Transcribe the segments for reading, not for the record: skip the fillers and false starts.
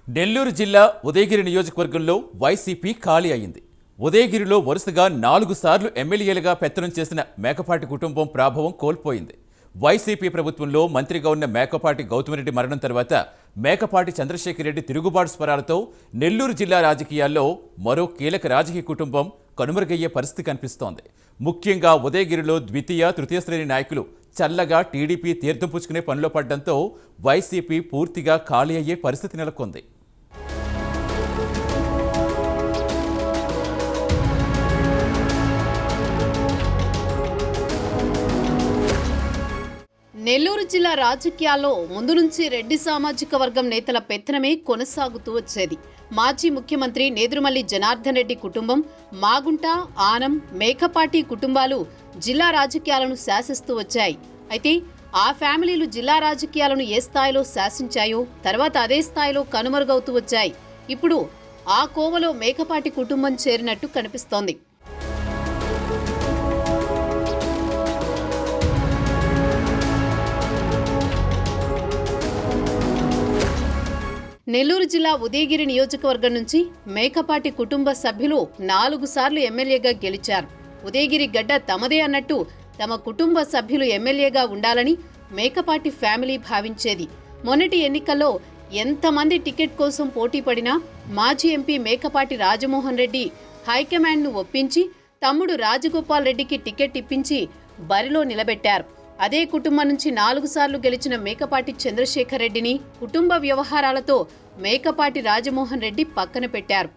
నెల్లూరు జిల్లా ఉదయగిరి నియోజకవర్గంలో వైసీపీ ఖాళీ అయింది. ఉదయగిరిలో వరుసగా 4 సార్లు ఎమ్మెల్యేలుగా పెత్తనం చేసిన మేకపాటి కుటుంబం ప్రాభవం కోల్పోయింది. వైసీపీ ప్రభుత్వంలో మంత్రిగా ఉన్న మేకపాటి గౌతమిరెడ్డి మరణం తర్వాత మేకపాటి చంద్రశేఖర్ రెడ్డి తిరుగుబాటు స్వరాలతో నెల్లూరు జిల్లా రాజకీయాల్లో మరో కీలక రాజకీయ కుటుంబం కనుమరుగయ్యే పరిస్థితి కనిపిస్తోంది. ముఖ్యంగా ఉదయగిరిలో ద్వితీయ, తృతీయ శ్రేణి నాయకులు చల్లగా టీడీపీ తీర్థం పుచ్చుకునే పనిలో పడ్డంతో వైసీపీ పూర్తిగా ఖాళీ అయ్యే పరిస్థితి నెలకొంది. నెల్లూరు జిల్లా రాజకీయాల్లో ముందు నుంచి రెడ్డి సామాజిక వర్గం నేతల పెత్తనమే కొనసాగుతూ వచ్చేది. మాజీ ముఖ్యమంత్రి నేదురుమల్లి జనార్దన్ రెడ్డి కుటుంబం, మాగుంట, ఆనం, మేకపాటి కుటుంబాలు జిల్లా రాజకీయాలను శాసిస్తూ వచ్చాయి. అయితే ఆ ఫ్యామిలీలు జిల్లా రాజకీయాలను ఏ స్థాయిలో శాసించాయో తర్వాత అదే స్థాయిలో కనుమరుగవుతూ వచ్చాయి. ఇప్పుడు ఆ కోవలో మేకపాటి కుటుంబం చేరినట్టు కనిపిస్తోంది. నెల్లూరు జిల్లా ఉదయగిరి నియోజకవర్గం నుంచి మేకపాటి కుటుంబ సభ్యులు 4 సార్లు ఎమ్మెల్యేగా గెలిచారు. ఉదయగిరి గడ్డ తమదే అన్నట్టు తమ కుటుంబ సభ్యులు ఎమ్మెల్యేగా ఉండాలని మేకపాటి ఫ్యామిలీ భావించేది. మొన్నటి ఎన్నికల్లో ఎంతమంది టికెట్ కోసం పోటీ పడినా మాజీ ఎంపీ మేకపాటి రాజమోహన్ రెడ్డి హైకమాండ్ను ఒప్పించి తమ్ముడు రాజగోపాల్ రెడ్డికి టికెట్ ఇప్పించి బరిలో నిలబెట్టారు. అదే కుటుంబం నుంచి 4 సార్లు గెలిచిన మేకపాటి చంద్రశేఖర్ రెడ్డిని కుటుంబ వ్యవహారాలతో మేకపాటి రాజమోహన్ రెడ్డి పక్కన పెట్టారు.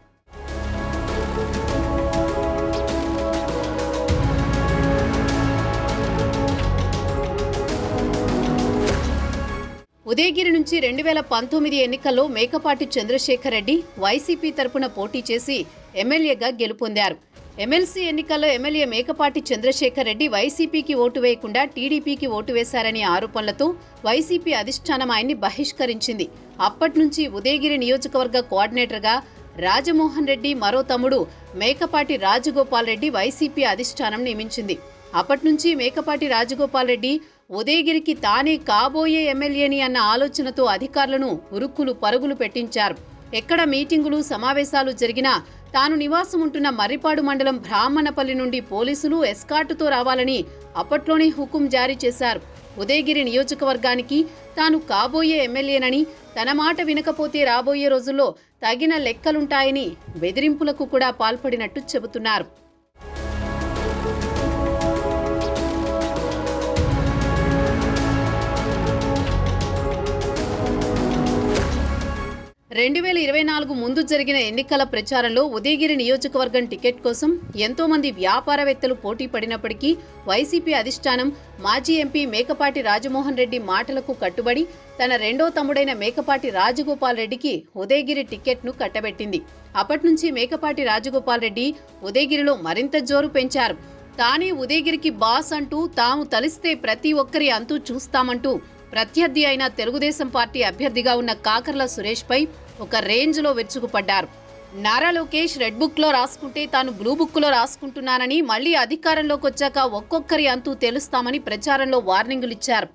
ఉదయగిరి నుంచి 2019 ఎన్నికల్లో మేకపాటి చంద్రశేఖర్ రెడ్డి వైసీపీ తరపున పోటీ చేసి ఎమ్మెల్యేగా గెలుపొందారు. ఎమ్మెల్సీ ఎన్నికల్లో ఎమ్మెల్యే మేకపాటి చంద్రశేఖర్ రెడ్డి వైసీపీకి ఓటు వేయకుండా టీడీపీకి ఓటు వేశారనే ఆరోపణలతో వైసీపీ అధిష్టానం ఆయన్ని బహిష్కరించింది. అప్పటి నుంచి ఉదయగిరి నియోజకవర్గ కోఆర్డినేటర్గా రాజమోహన్ రెడ్డి మరో తమ్ముడు మేకపాటి రాజగోపాల్ రెడ్డి వైసీపీ అధిష్టానం నియమించింది. అప్పటి నుంచి మేకపాటి రాజగోపాల్ రెడ్డి ఉదయగిరికి తానే కాబోయే ఎమ్మెల్యేని అన్న ఆలోచనతో అధికారులను ఉరుక్కులు పరుగులు పెట్టించారు. ఎక్కడ మీటింగులు, సమావేశాలు జరిగినా తాను నివాసం ఉంటున్న మర్రిపాడు మండలం బ్రాహ్మణపల్లి నుండి పోలీసులు ఎస్కార్టుతో రావాలని అప్పట్లోనే హుకుం జారీ చేశారు. ఉదయగిరి నియోజకవర్గానికి తాను కాబోయే ఎమ్మెల్యేనని, తన మాట వినకపోతే రాబోయే రోజుల్లో తగిన లెక్కలుంటాయని బెదిరింపులకు కూడా పాల్పడినట్టు చెబుతున్నారు. రెండు 2024 ముందు జరిగిన ఎన్నికల ప్రచారంలో ఉదయగిరి నియోజకవర్గం టికెట్ కోసం ఎంతో మంది వ్యాపారవేత్తలు పోటీ పడినప్పటికీ వైసీపీ అధిష్టానం మాజీ ఎంపీ మేకపాటి రాజమోహన్ రెడ్డి మాటలకు కట్టుబడి తన రెండో తమ్ముడైన మేకపాటి రాజగోపాల్ రెడ్డికి ఉదయగిరి టికెట్ను కట్టబెట్టింది. అప్పటి నుంచి మేకపాటి రాజగోపాల్ రెడ్డి ఉదయగిరిలో మరింత జోరు పెంచారు. తానే ఉదయగిరికి బాస్ అంటూ, తాము తలిస్తే ప్రతి ఒక్కరి అంతూ చూస్తామంటూ ప్రత్యర్థి అయిన తెలుగుదేశం పార్టీ అభ్యర్థిగా ఉన్న కాకర్ల సురేష్పై ఒక రేంజ్లో విరుచుకుపడ్డారు. నారా లోకేష్ రెడ్ బుక్లో రాసుకుంటే తాను బ్లూ బుక్లో రాసుకుంటున్నానని, మళ్లీ అధికారంలోకి వచ్చాక ఒక్కొక్కరి అంతూ తెలుస్తామని ప్రచారంలో వార్నింగులిచ్చారు.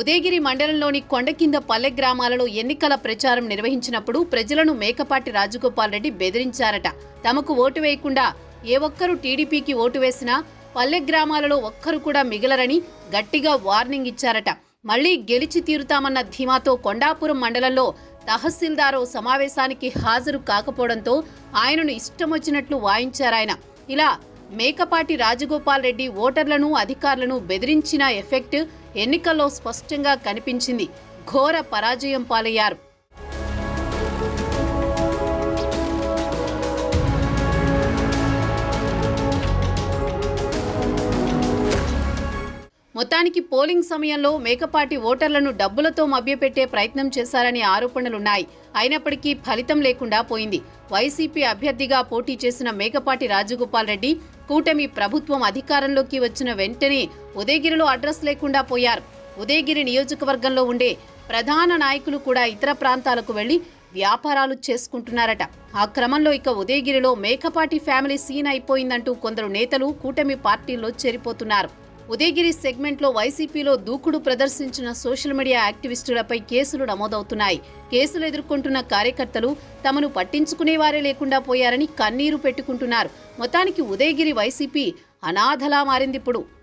ఉదయగిరి మండలంలోని కొండకింద పల్లె గ్రామాలలో ఎన్నికల ప్రచారం నిర్వహించినప్పుడు ప్రజలను మేకపాటి రాజగోపాల్ రెడ్డి బెదిరించారట. తమకు ఓటు వేయకుండా ఏ ఒక్కరు టీడీపీకి ఓటు వేసినా పల్లె గ్రామాలలో ఒక్కరు కూడా మిగలరని గట్టిగా వార్నింగ్ ఇచ్చారట. మళ్లీ గెలిచి తీరుతామన్న ధీమాతో కొండాపురం మండలంలో తహసీల్దారు సమావేశానికి హాజరు కాకపోవడంతో ఆయనను ఇష్టం వచ్చినట్లు వాయించారాయన. ఇలా మేకపాటి రాజగోపాల్ రెడ్డి ఓటర్లను, అధికారులను బెదిరించిన ఎఫెక్ట్ ఎన్నికల్లో స్పష్టంగా కనిపించింది. ఘోర పరాజయం పాలయ్యారు. మొత్తానికి పోలింగ్ సమయంలో మేకపాటి ఓటర్లను డబ్బులతో మభ్యపెట్టే ప్రయత్నం చేశారనే ఆరోపణలున్నాయి. అయినప్పటికీ ఫలితం లేకుండా పోయింది. వైసీపీ అభ్యర్థిగా పోటీ చేసిన మేకపాటి రాజగోపాల్ రెడ్డి కూటమి ప్రభుత్వం అధికారంలోకి వచ్చిన వెంటనే ఉదయగిరిలో అడ్రస్ లేకుండా పోయారు. ఉదయగిరి నియోజకవర్గంలో ఉండే ప్రధాన నాయకులు కూడా ఇతర ప్రాంతాలకు వెళ్లి వ్యాపారాలు చేసుకుంటున్నారట. ఆ క్రమంలో ఇక ఉదయగిరిలో మేకపాటి ఫ్యామిలీ సీన్ అయిపోయిందంటూ కొందరు నేతలు కూటమి పార్టీల్లో చేరిపోతున్నారు. ఉదయగిరి సెగ్మెంట్లో వైసీపీలో దూకుడు ప్రదర్శించిన సోషల్ మీడియా యాక్టివిస్టులపై కేసులు నమోదవుతున్నాయి. కేసులు ఎదుర్కొంటున్న కార్యకర్తలు తమను పట్టించుకునేవారే లేకుండా పోయారని కన్నీరు పెట్టుకుంటున్నారు. మొత్తానికి ఉదయగిరి వైసీపీ అనాథలా మారిందిప్పుడు.